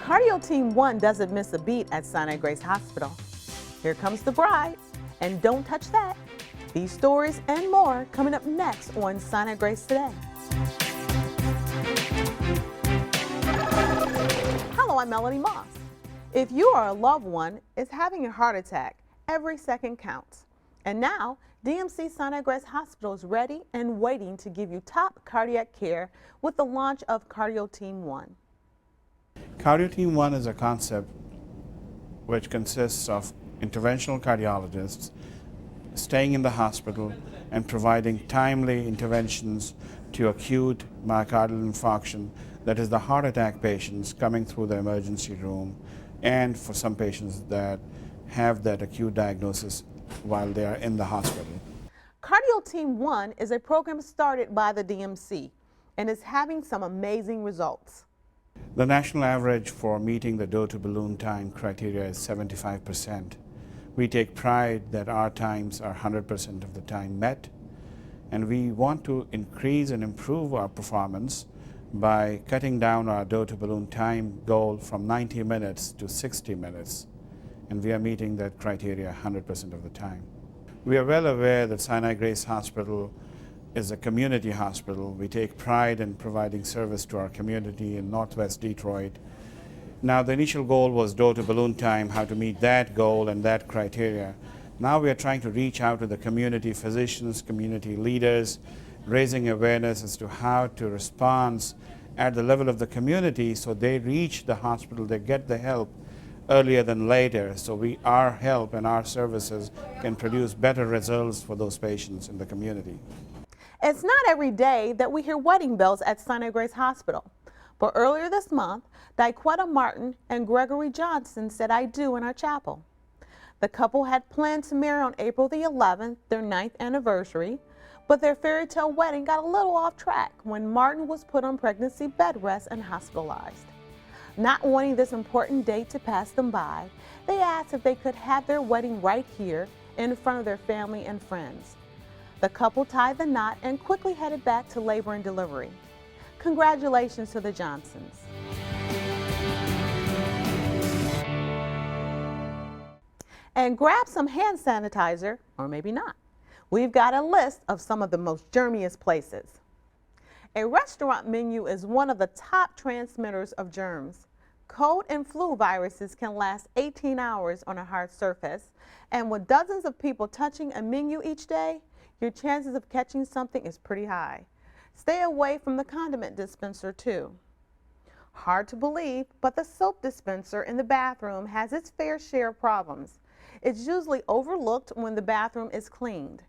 Cardio Team 1 doesn't miss a beat at Sinai-Grace Hospital. Here comes the bride, and don't touch that. These stories and more coming up next on Sinai-Grace Today. Hello, I'm Melanie Moss. If you or a loved one is having a heart attack, every second counts. And now, DMC Sinai-Grace Hospital is ready and waiting to give you top cardiac care with the launch of Cardio Team 1. Cardio Team 1 is a concept which consists of interventional cardiologists staying in the hospital and providing timely interventions to acute myocardial infarction, that is the heart attack patients coming through the emergency room, and for some patients that have that acute diagnosis while they are in the hospital. Cardio Team 1 is a program started by the DMC and is having some amazing results. The national average for meeting the door-to-balloon time criteria is 75%. We take pride that our times are 100% of the time met, and we want to increase and improve our performance by cutting down our door-to-balloon time goal from 90 minutes to 60 minutes, and we are meeting that criteria 100% of the time. We are well aware that Sinai-Grace Hospital is a community hospital. We take pride in providing service to our community in Northwest Detroit. Now, the initial goal was door-to-balloon time, how to meet that goal and that criteria. Now we are trying to reach out to the community physicians, community leaders, raising awareness as to how to respond at the level of the community so they reach the hospital, they get the help earlier than later, so our help and our services can produce better results for those patients in the community. It's not every day that we hear wedding bells at Sinai-Grace Hospital, but earlier this month, Daquetta Martin and Gregory Johnson said "I do" in our chapel. The couple had planned to marry on April the 11th, their 9th anniversary, but their fairy tale wedding got a little off track when Martin was put on pregnancy bed rest and hospitalized. Not wanting this important date to pass them by, they asked if they could have their wedding right here in front of their family and friends. The couple tied the knot and quickly headed back to labor and delivery. Congratulations to the Johnsons. And grab some hand sanitizer, or maybe not. We've got a list of some of the most germiest places. A restaurant menu is one of the top transmitters of germs. Cold and flu viruses can last 18 hours on a hard surface, and with dozens of people touching a menu each day, your chances of catching something is pretty high. Stay away from the condiment dispenser too. Hard to believe, but the soap dispenser in the bathroom has its fair share of problems. It's usually overlooked when the bathroom is cleaned.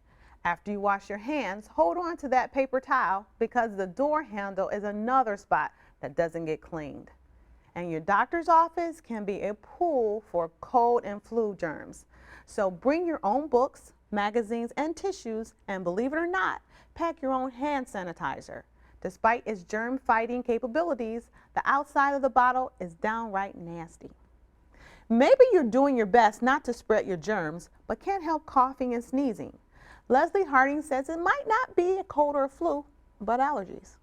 After you wash your hands, hold on to that paper towel because the door handle is another spot that doesn't get cleaned. And your doctor's office can be a pool for cold and flu germs. So bring your own books, magazines, and tissues, and believe it or not, pack your own hand sanitizer. Despite its germ-fighting capabilities, the outside of the bottle is downright nasty. Maybe you're doing your best not to spread your germs, but can't help coughing and sneezing. Lesley Harding says it might not be a cold or a flu, but allergies.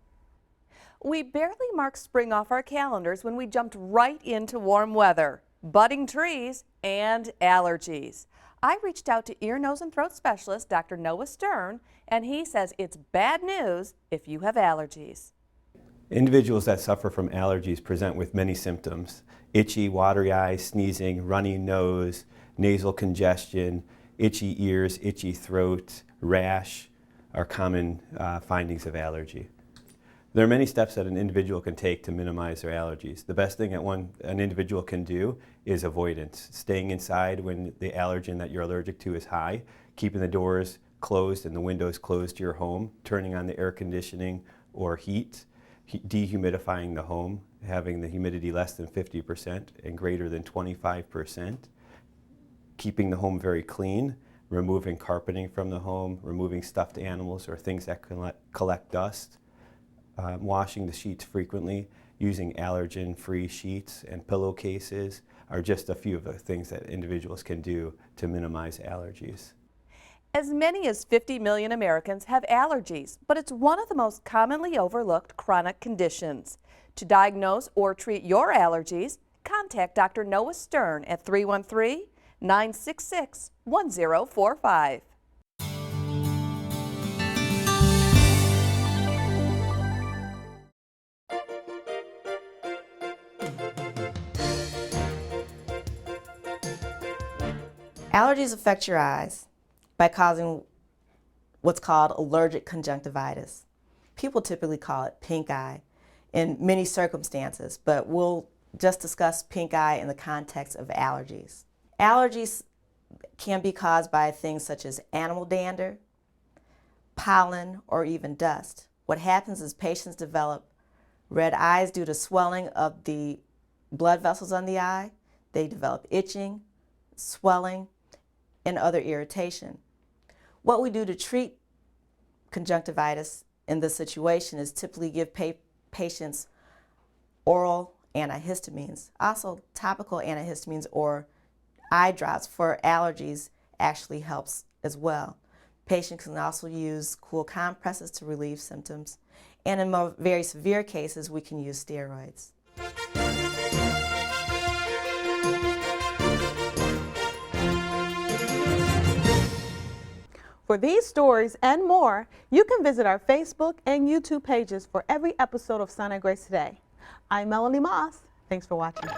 We barely marked spring off our calendars when we jumped right into warm weather, budding trees, and allergies. I reached out to ear, nose, and throat specialist Dr. Noah Stern, and he says it's bad news if you have allergies. Individuals that suffer from allergies present with many symptoms: itchy, watery eyes, sneezing, runny nose, nasal congestion, itchy ears, itchy throat, rash are common findings of allergy. There are many steps that an individual can take to minimize their allergies. The best thing that an individual can do is avoidance. Staying inside when the allergen that you're allergic to is high, keeping the doors closed and the windows closed to your home, turning on the air conditioning or heat, dehumidifying the home, having the humidity less than 50% and greater than 25%, keeping the home very clean, removing carpeting from the home, removing stuffed animals or things that collect dust, washing the sheets frequently, using allergen-free sheets and pillowcases are just a few of the things that individuals can do to minimize allergies. As many as 50 million Americans have allergies, but it's one of the most commonly overlooked chronic conditions. To diagnose or treat your allergies, contact Dr. Noah Stern at 313-966-1045. Allergies affect your eyes by causing what's called allergic conjunctivitis. People typically call it pink eye in many circumstances, but we'll just discuss pink eye in the context of allergies. Allergies can be caused by things such as animal dander, pollen, or even dust. What happens is patients develop red eyes due to swelling of the blood vessels on the eye. They develop itching, swelling, and other irritation. What we do to treat conjunctivitis in this situation is typically give patients oral antihistamines. Also, topical antihistamines or eye drops for allergies actually helps as well. Patients can also use cool compresses to relieve symptoms, and in very severe cases, we can use steroids. For these stories and more, you can visit our Facebook and YouTube pages for every episode of Sinai-Grace Today. I'm Melanie Moss. Thanks for watching.